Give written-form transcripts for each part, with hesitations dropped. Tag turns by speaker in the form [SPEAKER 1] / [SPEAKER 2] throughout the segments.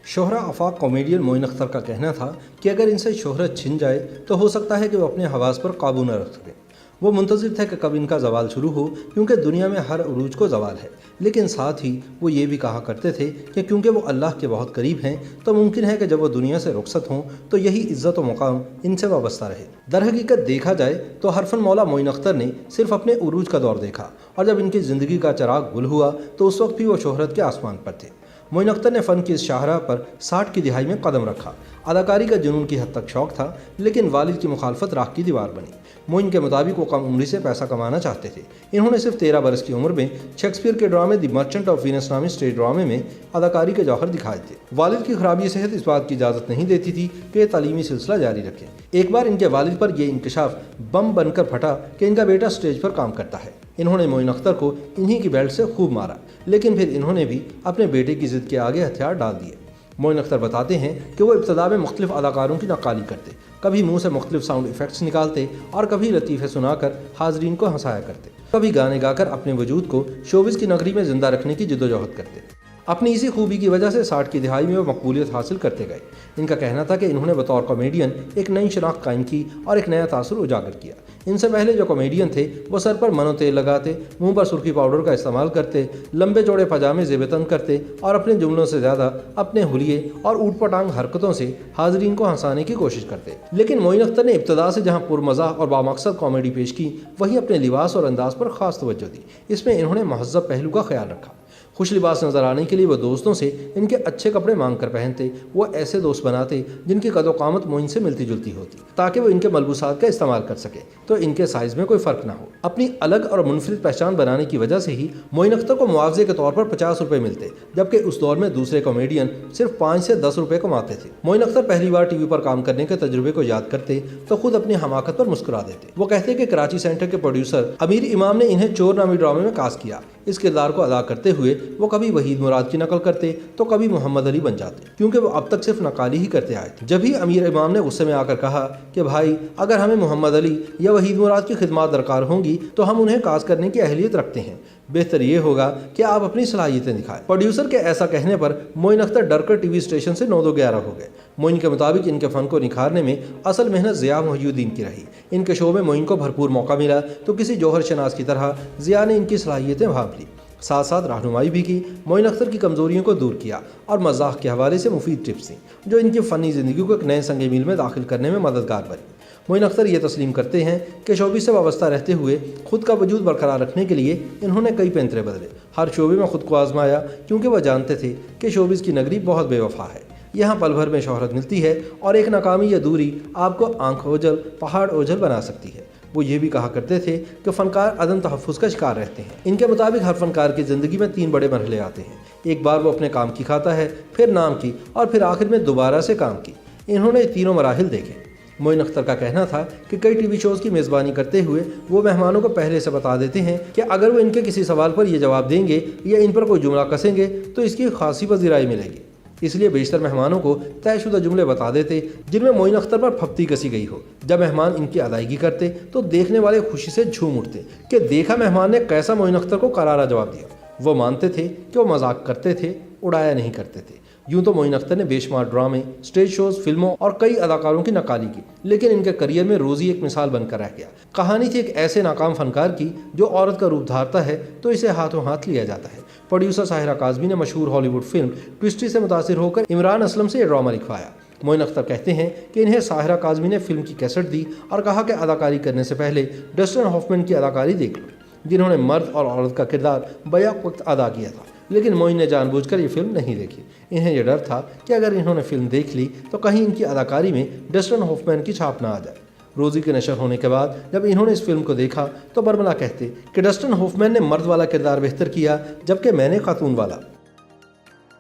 [SPEAKER 1] शोहरा आफाक comedian Moin Akhtar का कहना था कि अगर इनसे शोहरत छिन जाए तो हो सकता है कि वो अपने हवास पर काबू न रख सकें। वो मुंतज़िर थे कि कब इनका ज़वाल शुरू हो, क्योंकि दुनिया में हर उरूज को ज़वाल है। लेकिन साथ ही वो ये भी कहा करते थे कि क्योंकि वो अल्लाह के बहुत करीब हैं तो मुमकिन है कि जब वो दुनिया से रुखसत हों तो यही इज़्ज़त व मुकाम इनसे वाबस्ता रहे। दरहकीकत देखा जाए तो हरफन मौला मोइन अख्तर ने सिर्फ अपने उरूज का दौर देखा, और जब इनकी ज़िंदगी का चिराग गुल हुआ तो उस वक्त भी वो शोहरत के आसमान पर थे। मोइन अख्तर ने फ़न की इस शाहराह पर 60 की दिहाई में कदम रखा। अदाकारी का जुनून की हद तक शौक था, लेकिन वालिद की मुखालफत राख की दीवार बनी। मोइन के मुताबिक वो कम उम्री से पैसा कमाना चाहते थे। इन्होंने सिर्फ 13 बरस की उम्र में शेक्सपियर के ड्रामे द मर्चेंट ऑफ वीनस नामी स्टेज ड्रामे में अदाकारी के जौहर दिखाए थे। वालिद की खराबी सेहत इस बात की इजाज़त नहीं देती थी कि ये तालीमी सिलसिला जारी रखें। एक बार इनके वालिद पर यह इंकशाफ बम बनकर फटा कि इनका बेटा स्टेज पर काम करता है। इन्होंने मोइन अख्तर को इन्हीं की बेल्ट से खूब मारा, लेकिन फिर इन्होंने भी अपने बेटे की ज़िद के आगे हथियार डाल दिए। मोइन अख्तर बताते हैं कि वो इब्तदा में मुख्तलिफ अदाकारों की नक्काली करते, कभी मुंह से मुख्तलिफ साउंड इफ़ेक्ट्स निकालते और कभी लतीफ़े सुनाकर हाजरीन को हंसाया करते, कभी गाने गाकर अपने वजूद को शोबिज़ की नगरी में ज़िंदा रखने की जिद्दोजहद करते। अपनी इसी खूबी की वजह से 60 की दिहाई में वो मकबूलियत हासिल करते गए। इनका कहना था कि इन्होंने बतौर कॉमेडियन एक नई शनाख्त कायम की और एक नया तासुर उजागर किया। इनसे पहले जो कॉमेडियन थे वो सर पर मनो तेल लगाते, मुंह पर सुर्खी पाउडर का इस्तेमाल करते, लंबे चौड़े पजामे ज़ेब-ए-तन करते और अपने जुमलों से ज़्यादा अपने हुलिये और ऊट-पटांग हरकतों से हाजरीन को हंसाने की कोशिश करते। लेकिन मोइन अख्तर ने इब्तदा से जहाँ पुरमज़ाह और बामकसद कॉमेडी पेश की, वहीं अपने लिबास और अंदाज पर ख़ास तवज्जो दी। इसमें इन्होंने महज़्ज़ब पहलू का ख्याल रखा। खुश लिबास नज़र आने के लिए वो दोस्तों से इनके अच्छे कपड़े मांग कर पहनते। वो ऐसे दोस्त बनाते जिनकी कदो कामत मोइन से मिलती जुलती होती, ताकि वो इनके मलबूसात का इस्तेमाल कर सके तो इनके साइज़ में कोई फ़र्क ना हो। अपनी अलग और मुनफरिद पहचान बनाने की वजह से ही मोइन अख्तर को मुआवजे के तौर पर 50 रुपये मिलते, जबकि उस दौर में दूसरे कॉमेडियन सिर्फ 5 से 10 रुपये कमाते थे। मोइन अख्तर पहली बार टीवी पर काम करने के तजुर्बे को याद करते तो खुद अपनी हमाकत पर मुस्कुरा देते। वो कहते कि कराची सेंटर के प्रोड्यूसर अमीर इमाम ने इन्हें चोर नामी ड्रामे में कास्ट किया। इस किरदार को अदा करते हुए वो कभी वहीद मुराद की नकल करते तो कभी मोहम्मद अली बन जाते, क्योंकि वो अब तक सिर्फ नकाली ही करते आए थे। जब ही अमीर इमाम ने गुस्से में आकर कहा कि भाई अगर हमें मोहम्मद अली या वहीद मुराद की खिदमत दरकार होंगी तो हम उन्हें कास्ट करने की अहलियत रखते हैं, बेहतर ये होगा कि आप अपनी सलाहियतें दिखाएं। प्रोड्यूसर के ऐसा कहने पर मोइन अख्तर डरकर टीवी स्टेशन से 9-11 हो गए। मोइन के मुताबिक इनके फ़न को निखारने में असल मेहनत ज़िया मोहिउद्दीन की रही। इनके शो में मोइन को भरपूर मौका मिला तो किसी जौहर शनास की तरह ज़िया ने इनकी सलाहियतें भांप ली, साथ साथ रहनुमाई भी की। मोइन अख्तर की कमज़ोरियों को दूर किया और मज़ाक के हवाले से मुफीद टिप्स दी, जो इनकी फ़नी ज़िंदगी को एक नए संगे मील में दाखिल करने में मददगार बनी। मोइन अख्तर ये तस्लीम करते हैं कि शोबिज़ से वाबस्ता रहते हुए खुद का वजूद बरकरार रखने के लिए इन्होंने कई पैंतरे बदले, हर शोबे में खुद को आजमाया, क्योंकि वह जानते थे कि शोबिज़ की नगरी बहुत बेवफा है। यहाँ पल भर में शोहरत मिलती है और एक नाकामी या दूरी आपको आंख ओझल पहाड़ ओझल बना सकती है। वो ये भी कहा करते थे कि फ़नकार अदम तहफ़्फ़ुज़ का शिकार रहते हैं। इनके मुताबिक हर फ़नकार की ज़िंदगी में 3 बड़े मरहले आते हैं। एक बार वो अपने काम की खाता है, फिर नाम की और फिर आखिर में दोबारा से काम की। इन्होंने तीनों मराहिल देखे। मोइन अख्तर का कहना था कि कई टीवी शोज़ की मेज़बानी करते हुए वो मेहमानों को पहले से बता देते हैं कि अगर वो इनके किसी सवाल पर ये जवाब देंगे या इन पर कोई जुमला कसेंगे तो इसकी खासी पज़ीराई मिलेगी। इसलिए बेशतर मेहमानों को तयशुदा जुमले बता देते जिनमें मोइन अख्तर पर फप्ती कसी गई हो। जब मेहमान इनकी अदायगी करते तो देखने वाले खुशी से झूम उठते कि देखा मेहमान ने कैसा मोइन अख्तर को करारा जवाब दिया। वो मानते थे कि वो मजाक करते थे, उड़ाया नहीं करते थे। यूँ तो मोइन अख्तर ने बेशुमार ड्रामे, स्टेज शोज़, फिल्मों और कई अदाकारों की नकाली की, लेकिन इनके करियर में रोज़ी एक मिसाल बनकर रह गया। कहानी थी एक ऐसे नाकाम फनकार की जो औरत का रूप धारता है तो इसे हाथों हाथ लिया जाता है। प्रोड्यूसर साहिरा काज़मी ने मशहूर हॉलीवुड फिल्म ट्विस्टी से मुतासिर होकर इमरान असलम से यह ड्रामा लिखवाया। मोइन अख्तर कहते हैं कि इन्हें साहिरा काज़मी ने फिल्म की कैसेट दी और कहा कि अदाकारी करने से पहले डस्टिन हॉफमैन की अदाकारी देख लो, जिन्होंने मर्द और औरत का किरदार बैक वक्त अदा किया था। लेकिन मोइन ने जानबूझकर ये फिल्म नहीं देखी। इन्हें यह डर था कि अगर इन्होंने फिल्म देख ली तो कहीं इनकी अदाकारी में डस्टिन हॉफमैन की छाप ना आ जाए। रोज़ी के नशर होने के बाद जब इन्होंने इस फिल्म को देखा तो बरमला कहते कि डस्टिन हॉफमैन ने मर्द वाला किरदार बेहतर किया, जबकि मैंने खातून वाला।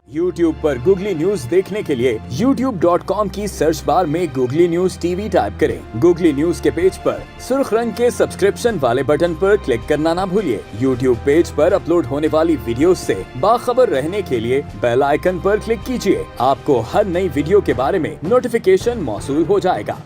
[SPEAKER 2] YouTube पर गूगली न्यूज देखने के लिए youtube.com की सर्च बार में गूगली न्यूज टीवी टाइप करें। गूगली न्यूज के पेज पर सुर्ख रंग के सब्सक्रिप्शन वाले बटन पर क्लिक करना ना भूलिए। YouTube पेज पर अपलोड होने वाली वीडियोस से बाखबर रहने के लिए बेल आइकन पर क्लिक कीजिए। आपको हर नई वीडियो के बारे में नोटिफिकेशन मौसूल हो जाएगा।